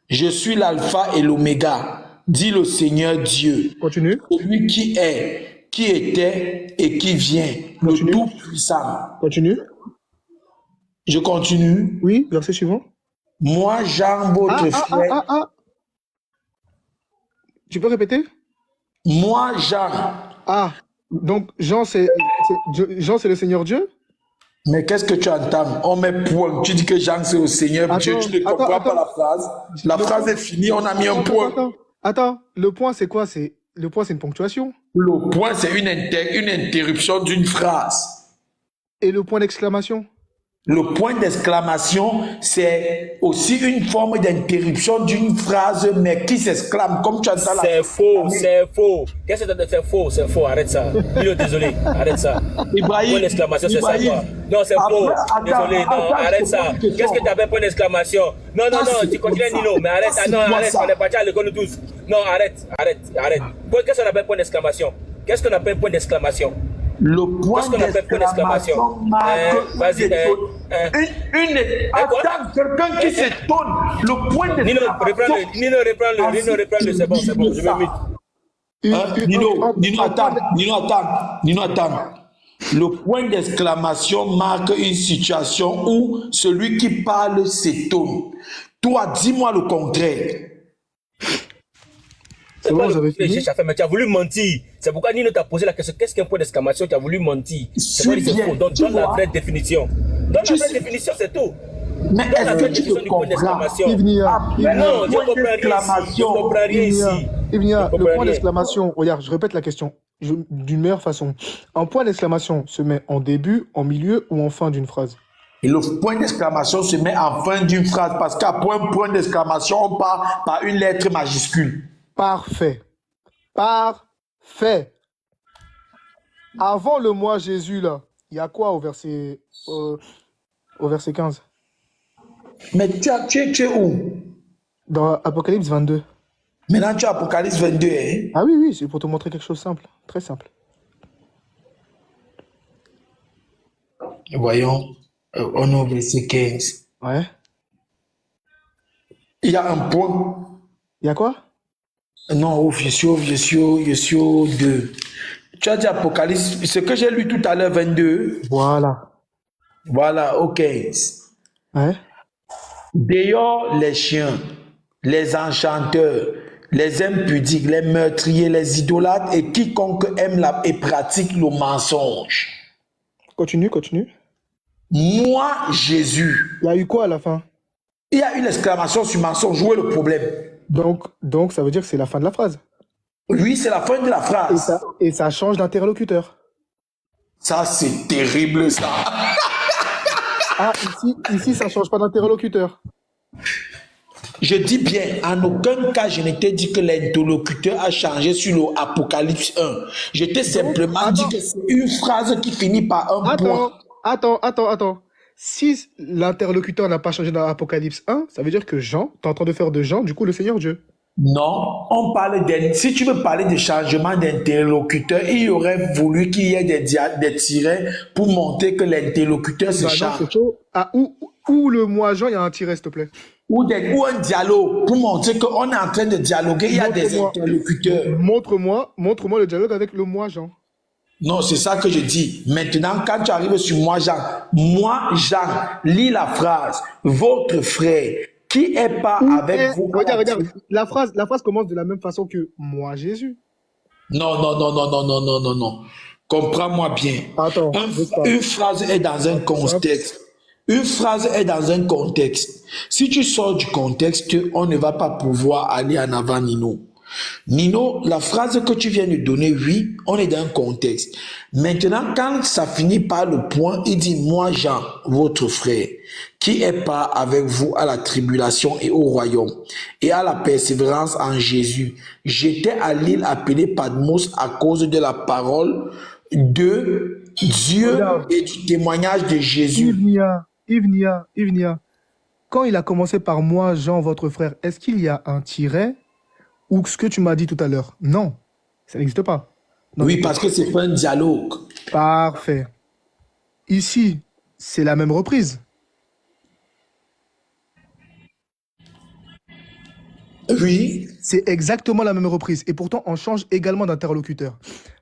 Je suis l'alpha et l'oméga, dit le Seigneur Dieu. Continue. Celui qui est, qui était et qui vient, le Tout-Puissant. Continue. Je continue. Oui, verset suivant. Moi, Jean, votre frère. Tu peux répéter? Moi, Jean. Donc Jean, c'est le Seigneur Dieu? Mais qu'est-ce que tu entends? On met point. Tu dis que Jean, c'est au Seigneur Dieu. Tu ne comprends pas la phrase. La phrase est finie, on a mis un point. Attends, le point, c'est quoi? Le point, c'est une ponctuation. Le point, c'est une interruption d'une phrase. Et le point d'exclamation? Le point d'exclamation, c'est aussi une forme d'interruption d'une phrase, mais qui s'exclame, comme tu entends la... C'est faux. Qu'est-ce que c'est faux, arrête ça. Désolé, arrête ça. Ibrahim, point d'exclamation, c'est ça quoi? Non, c'est faux. Désolé, non, arrête ça. Qu'est-ce que tu appelles point d'exclamation? Non, tu continues Nino, mais arrête, arrête, on est parti à l'école tous. Non, arrête. Qu'est-ce qu'on appelle point d'exclamation? Qu'est-ce qu'on appelle point d'exclamation? Le point d'exclamation marque vas-y, attends, quelqu'un qui s'étonne. Le point d'exclamation. Nino, reprends-le, c'est bon, je me mute. Nino, attends. Le point d'exclamation marque une situation où celui qui parle s'étonne. Toi, dis-moi le contraire. C'est bon, vous avez fini? Mais tu as voulu mentir. C'est pourquoi Nino t'a posé la question. Qu'est-ce qu'un point d'exclamation? Tu as voulu mentir. C'est faux. Donc, donne la vraie définition. C'est tout. Mais est-ce que tu te comprends? Non, je comprends rien ici. Ivnia, le point d'exclamation, regarde, je répète la question d'une meilleure façon. Un point d'exclamation se met en début, en milieu ou en fin d'une phrase? Et le point d'exclamation se met en fin d'une phrase parce qu'après un point d'exclamation, on part par une lettre majuscule. Parfait. Avant le moi Jésus, là, il y a quoi au verset 15? Mais tu es où? Dans Apocalypse 22. Maintenant, tu as Apocalypse 22. Hein? Ah oui, c'est pour te montrer quelque chose de simple. Très simple. Voyons, on est au verset 15. Ouais. Il y a un point. Il y a quoi? Non, je suis au 2. Tu as dit Apocalypse, ce que j'ai lu tout à l'heure, 22. Voilà, ok. Ouais. Dehors les chiens, les enchanteurs, les impudiques, les meurtriers, les idolâtres et quiconque aime et pratique le mensonge. Continue, continue. Moi, Jésus. Il y a eu quoi à la fin? Il y a une exclamation sur mensonge. Où est le problème? Donc, ça veut dire que c'est la fin de la phrase. Oui, c'est la fin de la phrase. Et ça change d'interlocuteur. Ça, c'est terrible, ça. Ah, ici, ça ne change pas d'interlocuteur. Je dis bien, en aucun cas, je ne t'ai dit que l'interlocuteur a changé sur l'Apocalypse 1. Je t'ai simplement dit que c'est une phrase qui finit par un point. Attends. Si l'interlocuteur n'a pas changé dans l'Apocalypse 1, ça veut dire que Jean, tu es en train de faire de Jean, du coup, le Seigneur Dieu. Non, on parle si tu veux parler de changement d'interlocuteur, il aurait voulu qu'il y ait des tirets pour montrer que l'interlocuteur se change. Ah, où le moi Jean, il y a un tiret, s'il te plaît. Ou un dialogue pour montrer qu'on est en train de dialoguer, il y a des interlocuteurs. Montre-moi le dialogue avec le moi Jean. Non, c'est ça que je dis. Maintenant, quand tu arrives sur moi Jean, lis la phrase. Votre frère, qui est pas avec vous. Regarde. La phrase commence de la même façon que moi Jésus. Non. Comprends-moi bien. Attends. Une phrase est dans un contexte. Une phrase est dans un contexte. Si tu sors du contexte, on ne va pas pouvoir aller en avant, Nino. Nino, la phrase que tu viens de donner, oui, on est dans un contexte. Maintenant, quand ça finit par le point, il dit, moi, Jean, votre frère, qui est pas avec vous à la tribulation et au royaume, et à la persévérance en Jésus. J'étais à l'île appelée Patmos à cause de la parole de Dieu et du témoignage de Jésus. Ivnia. Quand il a commencé par moi, Jean, votre frère, est-ce qu'il y a un tiret ou ce que tu m'as dit tout à l'heure? Non, ça n'existe pas. Non, oui, parce que c'est pas un dialogue. Parfait. Ici, c'est la même reprise. Oui. C'est exactement la même reprise. Et pourtant, on change également d'interlocuteur.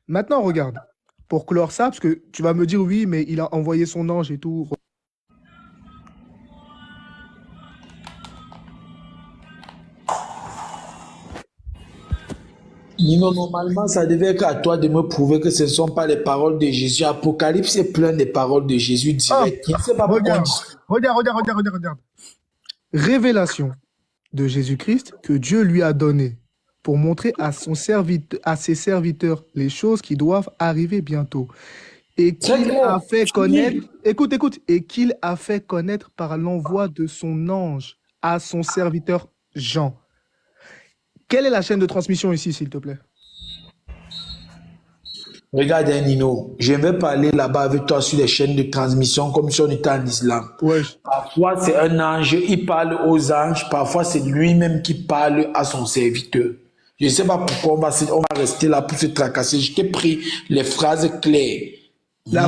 Maintenant, regarde. Pour clore ça, parce que tu vas me dire, oui, mais il a envoyé son ange et tout. Non, normalement, ça devait être à toi de me prouver que ce ne sont pas les paroles de Jésus. Apocalypse est plein des paroles de Jésus directes. Regarde. Révélation de Jésus-Christ que Dieu lui a donnée pour montrer à ses serviteurs les choses qui doivent arriver bientôt. Et qu'il a fait connaître, et qu'il a fait connaître par l'envoi de son ange à son serviteur Jean. Quelle est la chaîne de transmission ici, s'il te plaît? Regarde, Nino, je vais parler là-bas avec toi sur les chaînes de transmission comme si on était en islam. Ouais. Parfois, c'est un ange, il parle aux anges. Parfois, c'est lui-même qui parle à son serviteur. Je ne sais pas pourquoi on va rester là pour se tracasser. Je t'ai pris les phrases claires. La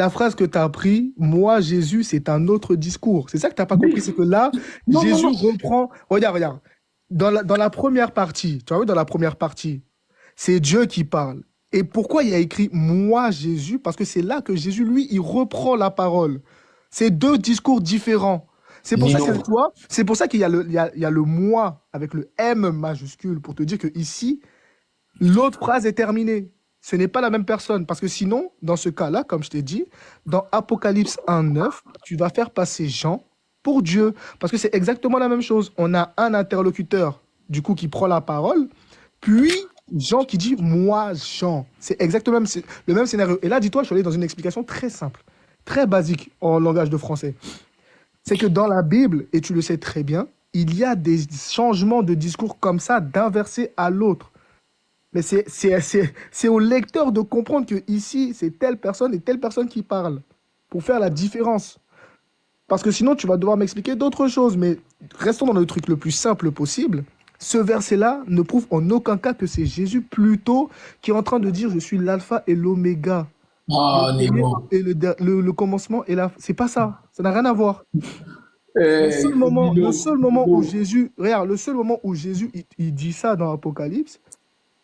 phrase que tu as pris, moi, Jésus, c'est un autre discours. C'est ça que tu n'as pas compris, c'est que là, Jésus reprend... Regarde. Dans la première partie, tu as vu, dans la première partie, c'est Dieu qui parle. Et pourquoi il y a écrit « moi, Jésus » Parce que c'est là que Jésus, lui, il reprend la parole. C'est deux discours différents. C'est pour ça qu'il y a le « moi » avec le « M » majuscule pour te dire que ici, l'autre phrase est terminée. Ce n'est pas la même personne. Parce que sinon, dans ce cas-là, comme je t'ai dit, dans Apocalypse 1:9, tu vas faire passer Jean pour Dieu, parce que c'est exactement la même chose. On a un interlocuteur, du coup, qui prend la parole, puis Jean qui dit « moi, Jean ». C'est exactement le même scénario. Et là, dis-toi, je suis allé dans une explication très simple, très basique en langage de français. C'est que dans la Bible, et tu le sais très bien, il y a des changements de discours comme ça, d'un verset à l'autre. Mais c'est au lecteur de comprendre que ici, c'est telle personne et telle personne qui parle, pour faire la différence. Parce que sinon, tu vas devoir m'expliquer d'autres choses. Mais restons dans le truc le plus simple possible. Ce verset-là ne prouve en aucun cas que c'est Jésus plutôt qui est en train de dire « je suis l'alpha et l'oméga ». Et le commencement et la... C'est pas ça. Ça n'a rien à voir. Le seul moment où Jésus... Regarde, le seul moment où Jésus il dit ça dans Apocalypse,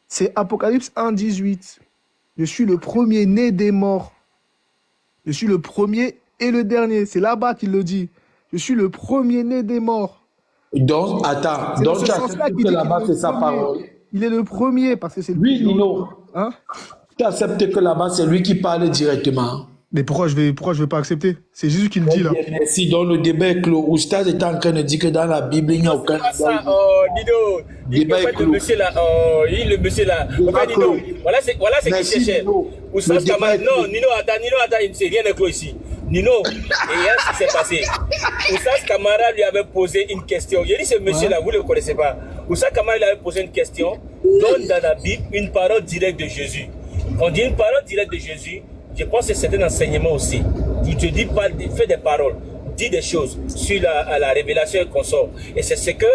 c'est Apocalypse 1:18. Je suis le premier-né des morts. Je suis le premier et le dernier. C'est là-bas qu'il le dit. Je suis le premier-né des morts. Donc, attends, C'est dans donc ce tu sens-là acceptes qu'il que dit là-bas, qu'il c'est est le sa parole. premier. Il est le premier parce que c'est le Oui, plus Nino. Hein? Tu acceptes que là-bas, c'est lui qui parle directement. Mais pourquoi je vais pas accepter? C'est Jésus qui le dit là. Bien, merci. Donc, le débat est clos. Oustaz est en train de dire que dans la Bible, il n'y a aucun C'est pas ça, Dido. Débat est En fait, le clos. monsieur là, le monsieur là. Débat En fait, Dido, clos. voilà ce qu'il Merci, cherchait. Nino. Oustaz Le débat Kamara, est non, clos. Nino, attends, rien n'est clos ici. Nino, et hier, ce qui s'est passé. Oustaz Kamara lui avait posé une question. J'ai dit, ce monsieur là, vous ne le connaissez pas. Oustaz Kamara lui avait posé une question. Donne dans la Bible une parole directe de Jésus. Quand on dit une parole directe de Jésus, je pense que c'est un enseignement aussi. Il te dit, fais des paroles, dis des choses sur la révélation et qu'on sort. Et c'est ce que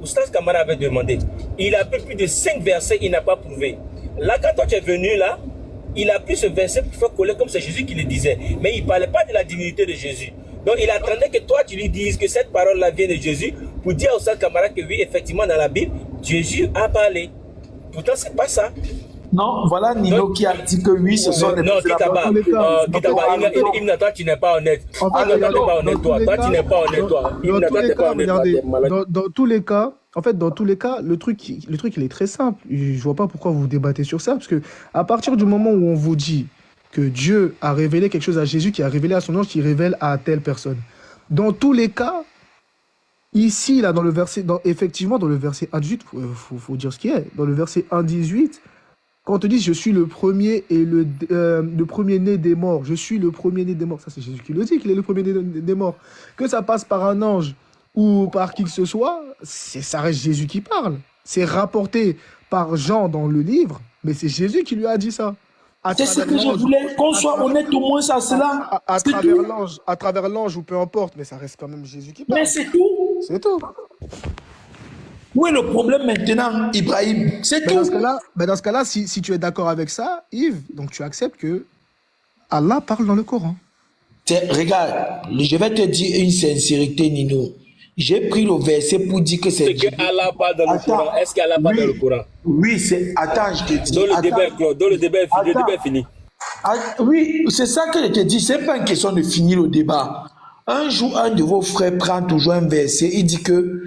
Oustaz Kamara avait demandé. Il a pris plus de 5 versets, il n'a pas prouvé. Là, quand toi tu es venu là, il a pris ce verset pour faire coller comme c'est Jésus qui le disait. Mais il ne parlait pas de la divinité de Jésus. Donc il attendait que toi tu lui dises que cette parole-là vient de Jésus pour dire à Oustaz Kamara que oui, effectivement, dans la Bible, Jésus a parlé. Pourtant, c'est pas ça. Non, voilà Nino qui a dit que oui, ce sont les Non, Kitaba, toi tu n'es pas honnête. Toi tu n'es pas honnête, toi. Dans tous les cas, en fait, dans tous les cas, le truc, il est très simple. Je vois pas pourquoi vous débattez sur ça, parce que à partir du moment où on vous dit que Dieu a révélé quelque chose à Jésus, qui a révélé à son ange, qui révèle à telle personne. Dans tous les cas, ici, là, effectivement, dans le verset 1,18, faut dire ce qu'il y a. Dans le verset 1,18, quand on te dit je suis le premier et le premier-né des morts, je suis le premier-né des morts, ça c'est Jésus qui le dit, qu'il est le premier-né des morts. Que ça passe par un ange ou par qui que ce soit, ça reste Jésus qui parle. C'est rapporté par Jean dans le livre, mais c'est Jésus qui lui a dit ça. C'est ce que je voulais, qu'on soit honnête au moins à cela. À travers l'ange ou peu importe, mais ça reste quand même Jésus qui parle. Mais c'est tout. C'est tout. Où est le problème maintenant, Ibrahim? C'est tout. Dans ce cas-là, si tu es d'accord avec ça, Yves, donc tu acceptes que Allah parle dans le Coran. Regarde, je vais te dire une sincérité, Nino. J'ai pris le verset pour dire que c'est que Allah parle dans le Coran. Est-ce qu'Allah parle dans le Coran? Oui, c'est... Attends, je te dis. Dans le débat est clos, le débat est fini. Oui, c'est ça que je te dis. C'est pas une question de finir le débat. Un jour, un de vos frères prend toujours un verset. Il dit que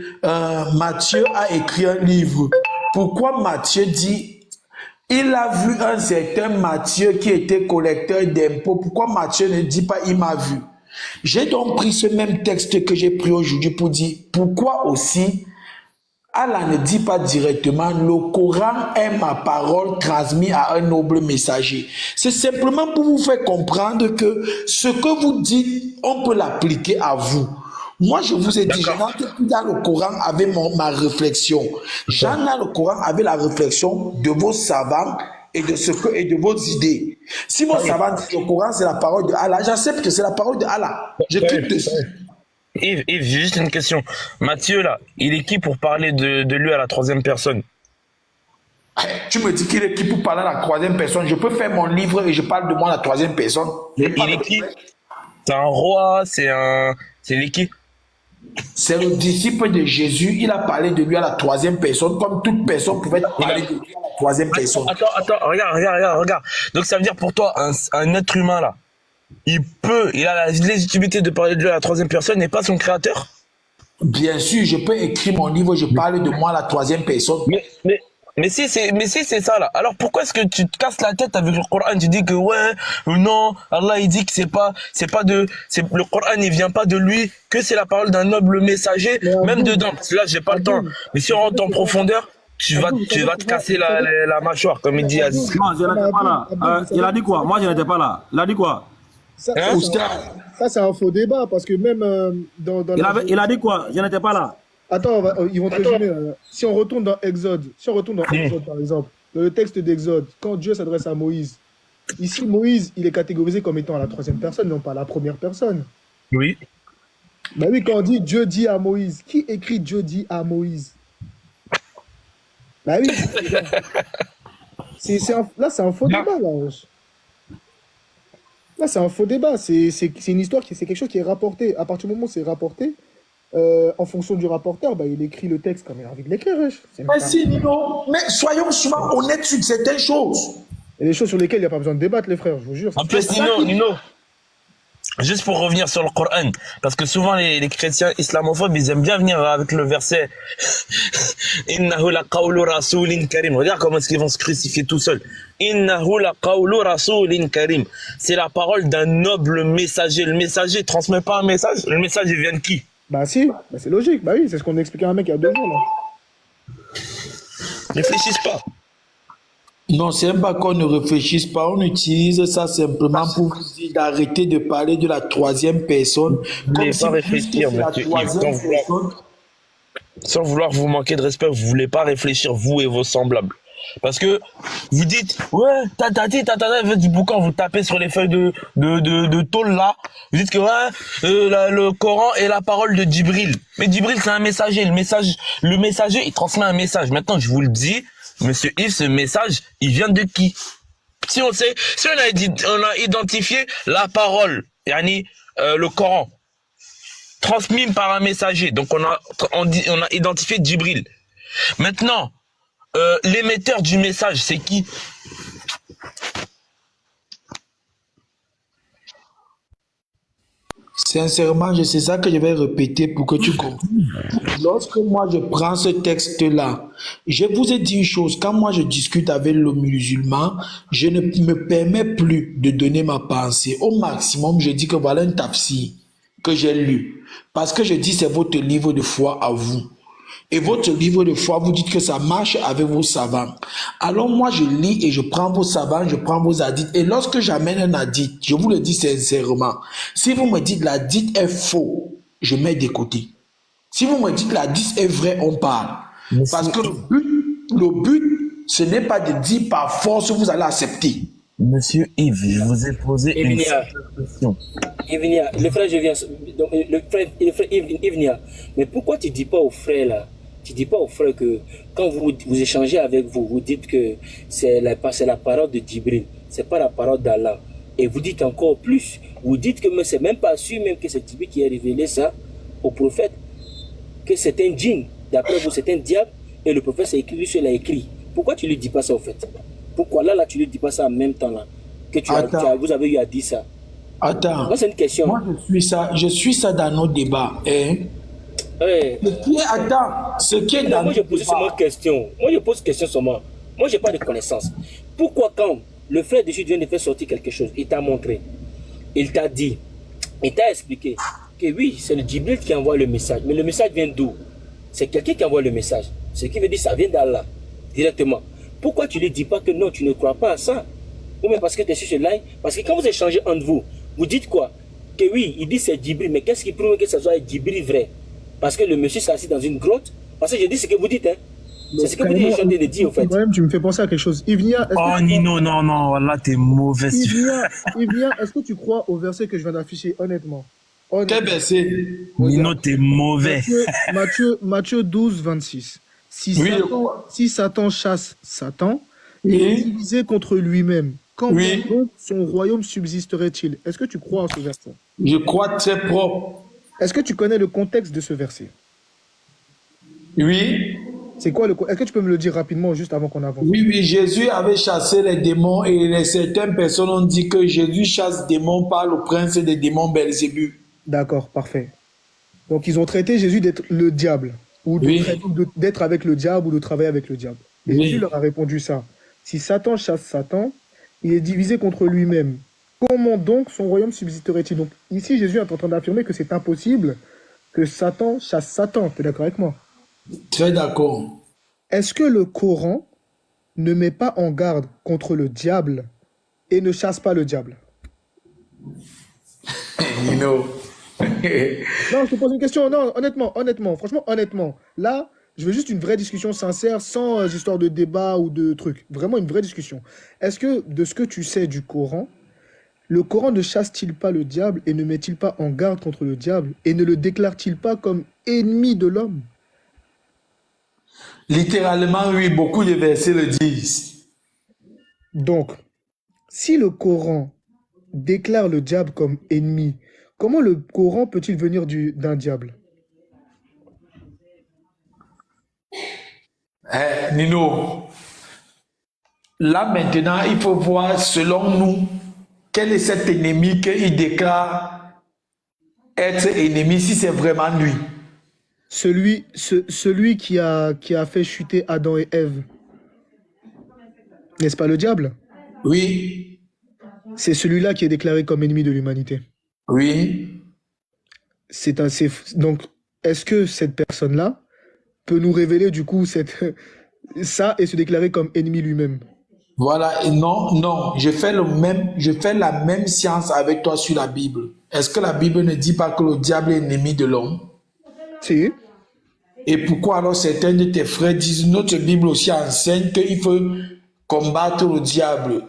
Matthieu a écrit un livre. Pourquoi Matthieu dit... Il a vu un certain Matthieu qui était collecteur d'impôts. Pourquoi Matthieu ne dit pas « il m'a vu » ? J'ai donc pris ce même texte que j'ai pris aujourd'hui pour dire pourquoi aussi Allah ne dit pas directement le Coran est ma parole transmise à un noble messager. C'est simplement pour vous faire comprendre que ce que vous dites, on peut l'appliquer à vous. Moi, je vous ai dit, je n'entre plus dans le Coran avec ma réflexion. J'en ai le Coran avec la réflexion de vos savants et de vos idées. Si vos savants disent le Coran, c'est la parole de Allah, j'accepte que c'est la parole de Allah. Je clique dessus. Yves, j'ai juste une question. Matthieu, là, il est qui pour parler de lui à la troisième personne? Tu me dis qu'il est qui pour parler à la troisième personne? Je peux faire mon livre et je parle de moi à la troisième personne. Il est qui? C'est un roi? C'est qui? C'est le disciple de Jésus. Il a parlé de lui à la troisième personne, comme toute personne pouvait parler de lui à la troisième personne. Attends, regarde. Donc ça veut dire pour toi, un être humain là, il a la légitimité de parler de lui à la troisième personne et pas son créateur? Bien sûr, je peux écrire mon livre, je parle de moi à la troisième personne. Mais si c'est ça là, alors pourquoi est-ce que tu te casses la tête avec le Coran? Tu dis que ouais, non, Allah il dit que le Coran il vient pas de lui, que c'est la parole d'un noble messager, même dedans, parce que là j'ai pas le temps. Mais si on rentre en profondeur, tu vas te casser la mâchoire, comme il dit Aziz. Non, je n'étais pas là. Il a dit quoi? Moi je n'étais pas là. Il a dit quoi? Ça c'est un faux débat, parce que même il a dit quoi? Je n'étais pas là. Attends, ils vont te résumer. Si on retourne dans Exode, par exemple, dans le texte d'Exode, quand Dieu s'adresse à Moïse, ici Moïse, il est catégorisé comme étant à la troisième personne, non pas à la première personne. Oui. Ben oui, quand on dit Dieu dit à Moïse, qui écrit Dieu dit à Moïse? Ben oui. Là, c'est un faux débat, là. Là, c'est un faux débat. C'est une histoire, c'est quelque chose qui est rapporté. À partir du moment où c'est rapporté, en fonction du rapporteur, il écrit le texte comme il a envie de l'écrire. Mais si, Nino, mais soyons souvent honnêtes sur certaines choses. Il y a des choses sur lesquelles il n'y a pas besoin de débattre, les frères, je vous jure. En plus, Nino, Juste pour revenir sur le Coran, parce que souvent les chrétiens islamophobes, ils aiment bien venir avec le verset Innahu la qawlu rasoulin karim. Regarde comment est-ce qu'ils vont se crucifier tout seuls. Innahu la qawlu rasoulin karim. C'est la parole d'un noble messager. Le messager transmet pas un message. Le message, il vient de qui? Bah si, bah, c'est logique. Bah oui, c'est ce qu'on expliquait à un mec il y a 2 jours là. Réfléchissent pas. Non, c'est même pas qu'on ne réfléchisse pas, on utilise ça simplement pour vous dire d'arrêter de parler de la troisième personne. Vous voulez pas réfléchir, monsieur Yves, sans vouloir vous manquer de respect, vous voulez pas réfléchir, vous et vos semblables. Parce que vous dites, ouais, du boucan, vous tapez sur les feuilles de tôle là, vous dites que ouais, le Coran est la parole de Djibril. Mais Djibril, c'est un messager. Le messager, il transmet un message. Maintenant, je vous le dis, monsieur Yves, ce message, il vient de qui? Si on sait, si on a identifié la parole, yani, le Coran, transmis par un messager, donc on a identifié Djibril. Maintenant, l'émetteur du message, c'est qui? Sincèrement, c'est ça que je vais répéter pour que tu comprennes. Lorsque moi je prends ce texte-là, je vous ai dit une chose, quand moi je discute avec le musulman, je ne me permets plus de donner ma pensée. Au maximum, je dis que voilà un tafsir que j'ai lu. Parce que je dis c'est votre livre de foi à vous. Et votre livre de foi, vous dites que ça marche avec vos savants. Alors moi, je lis et je prends vos savants, je prends vos hadiths. Et lorsque j'amène un hadith, je vous le dis sincèrement, si vous me dites l'hadith est faux, je mets de côté. Si vous me dites l'hadith est vrai, on parle. Parce que le but, ce n'est pas de dire par force vous allez accepter. Monsieur Yves, je vous ai posé une question. Yves, le frère, je viens. Donc, le frère Yves, mais pourquoi tu ne dis pas au frère là? Tu dis pas au frère que quand vous échangez avec vous, vous dites que c'est la parole de Djibril, c'est pas la parole d'Allah. Et vous dites encore plus, vous dites que c'est même pas sûr même que c'est Djibril qui a révélé ça au prophète, que c'est un djinn. D'après vous, c'est un diable et le prophète s'est écrit, lui l'a écrit. Pourquoi tu lui dis pas ça au fait? Pourquoi là tu lui dis pas ça en même temps là que vous avez eu à dire ça? Attends. Moi, c'est une question. Moi, je suis ça dans nos débats. Hein? Ouais. Ce qui est dans moi, je pose seulement question. Moi, je pose question seulement. Moi, j'ai pas de connaissances. Pourquoi quand le frère de Jude vient de faire sortir quelque chose, il t'a montré, il t'a dit, il t'a expliqué que oui, c'est le Djibril qui envoie le message. Mais le message vient d'où? C'est quelqu'un qui envoie le message. Ce qui veut dire que ça vient d'Allah, directement. Pourquoi tu ne lui dis pas que non, tu ne crois pas à ça? Ou même parce que tu es sur ce live? Parce que quand vous échangez entre vous, vous dites quoi? Que oui, il dit c'est Djibril, mais qu'est-ce qui prouve que ça soit Djibril vrai? Parce que le monsieur s'est assis dans une grotte. Parce que je dis ce que vous dites, hein. C'est ce que vous dites, je de dire, en fait. Tu me fais penser à quelque chose. Ivnia, oh Nino, non, là t'es mauvais. Ivnia, est-ce que tu crois au verset que je viens d'afficher, honnêtement? Quel verset? Nino, t'es mauvais. Matthieu 12, 26. Si Satan chasse Satan, il est divisé contre lui-même. Comment donc son royaume subsisterait-il? Est-ce que tu crois en ce verset? Je crois très propre. Est-ce que tu connais le contexte de ce verset? Oui. C'est quoi le contexte? Est-ce que tu peux me le dire rapidement, juste avant qu'on avance? Oui, Jésus avait chassé les démons et certaines personnes ont dit que Jésus chasse des démons par le prince des démons Belzébuth. D'accord, parfait. Donc ils ont traité Jésus d'être le diable, ou d'être avec le diable, ou de travailler avec le diable. Et Jésus leur a répondu ça. Si Satan chasse Satan, il est divisé contre lui-même. Comment donc son royaume subsisterait-il? Donc ici, Jésus est en train d'affirmer que c'est impossible que Satan chasse Satan. Tu es d'accord avec moi? Très d'accord. Est-ce que le Coran ne met pas en garde contre le diable et ne chasse pas le diable? Non, je te pose une question. Non, honnêtement, franchement, honnêtement. Là, je veux juste une vraie discussion sincère, sans histoire de débat ou de trucs. Vraiment une vraie discussion. Est-ce que, de ce que tu sais du Coran, le Coran ne chasse-t-il pas le diable et ne met-il pas en garde contre le diable et ne le déclare-t-il pas comme ennemi de l'homme? Littéralement, oui, beaucoup de versets le disent. Donc, si le Coran déclare le diable comme ennemi, comment le Coran peut-il venir d'un diable? Nino, là maintenant, il faut voir selon nous quel est cet ennemi qu'il déclare être ennemi si c'est vraiment lui? Celui qui a fait chuter Adam et Ève, n'est-ce pas le diable? Oui. C'est celui-là qui est déclaré comme ennemi de l'humanité. Oui. Donc, est-ce que cette personne-là peut nous révéler du coup ça et se déclarer comme ennemi lui-même? Voilà, et non, je fais la même science avec toi sur la Bible. Est-ce que la Bible ne dit pas que le diable est ennemi de l'homme? Si. Et pourquoi alors certains de tes frères disent notre Bible aussi enseigne qu'il faut combattre le diable?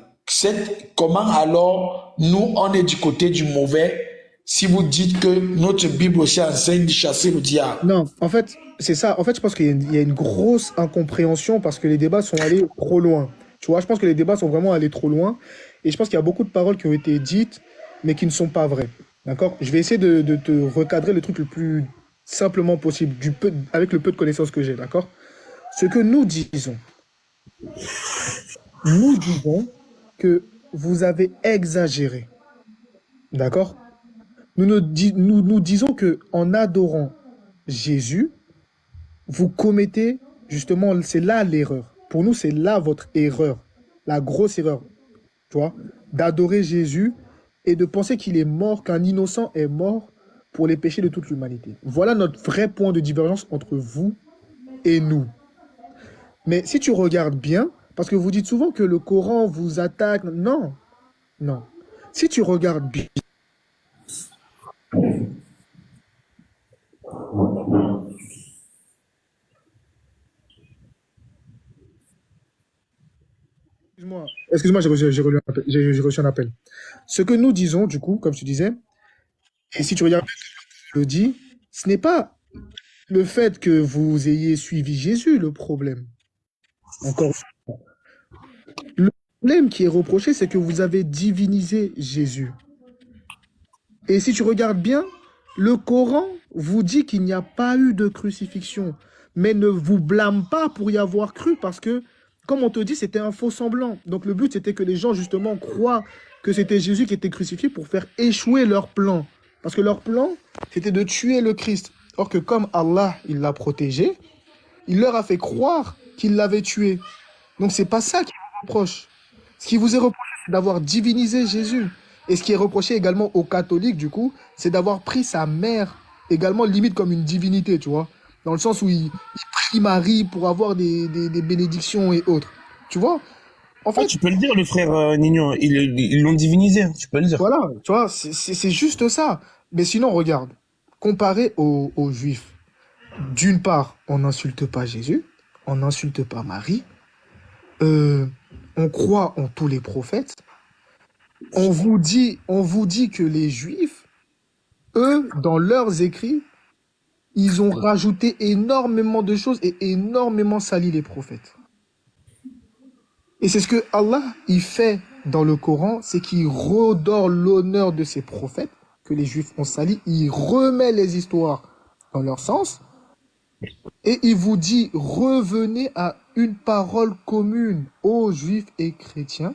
Comment alors nous on est du côté du mauvais si vous dites que notre Bible aussi enseigne de chasser le diable? Non, en fait, c'est ça. En fait, je pense qu'il y a une grosse incompréhension parce que les débats sont allés trop loin. Tu vois, je pense que les débats sont vraiment allés trop loin. Et je pense qu'il y a beaucoup de paroles qui ont été dites, mais qui ne sont pas vraies. D'accord? Je vais essayer de te recadrer le truc le plus simplement possible, avec le peu de connaissances que j'ai. D'accord? Ce que nous disons que vous avez exagéré. D'accord? Nous disons que en adorant Jésus, vous commettez, justement, c'est là l'erreur. Pour nous, c'est là votre erreur, la grosse erreur, tu vois, d'adorer Jésus et de penser qu'il est mort, qu'un innocent est mort pour les péchés de toute l'humanité. Voilà notre vrai point de divergence entre vous et nous. Mais si tu regardes bien, parce que vous dites souvent que le Coran vous attaque, non. Si tu regardes bien, excuse-moi, j'ai reçu un appel. Ce que nous disons, du coup, comme tu disais, et si tu regardes le dit, ce n'est pas le fait que vous ayez suivi Jésus le problème. Encore. Le problème qui est reproché, c'est que vous avez divinisé Jésus. Et si tu regardes bien, le Coran vous dit qu'il n'y a pas eu de crucifixion, mais ne vous blâme pas pour y avoir cru, parce que, comme on te dit, c'était un faux semblant. Donc le but, c'était que les gens, justement, croient que c'était Jésus qui était crucifié pour faire échouer leur plan. Parce que leur plan, c'était de tuer le Christ. Or que comme Allah, il l'a protégé, il leur a fait croire qu'il l'avait tué. Donc c'est pas ça qui vous reproche. Ce qui vous est reproché, c'est d'avoir divinisé Jésus. Et ce qui est reproché également aux catholiques, du coup, c'est d'avoir pris sa mère également limite comme une divinité, tu vois. Dans le sens où il prie Marie pour avoir des bénédictions et autres. Tu vois? En fait, tu peux le dire, le frère Nino, ils l'ont divinisé, tu peux le dire. Voilà, tu vois, c'est juste ça. Mais sinon, regarde, comparé aux Juifs, d'une part, on n'insulte pas Jésus, on n'insulte pas Marie, on croit en tous les prophètes, on vous dit que les Juifs, eux, dans leurs écrits, ils ont rajouté énormément de choses et énormément sali les prophètes. Et c'est ce que Allah, il fait dans le Coran, c'est qu'il redore l'honneur de ses prophètes, que les Juifs ont sali, il remet les histoires dans leur sens, et il vous dit, revenez à une parole commune aux Juifs et chrétiens,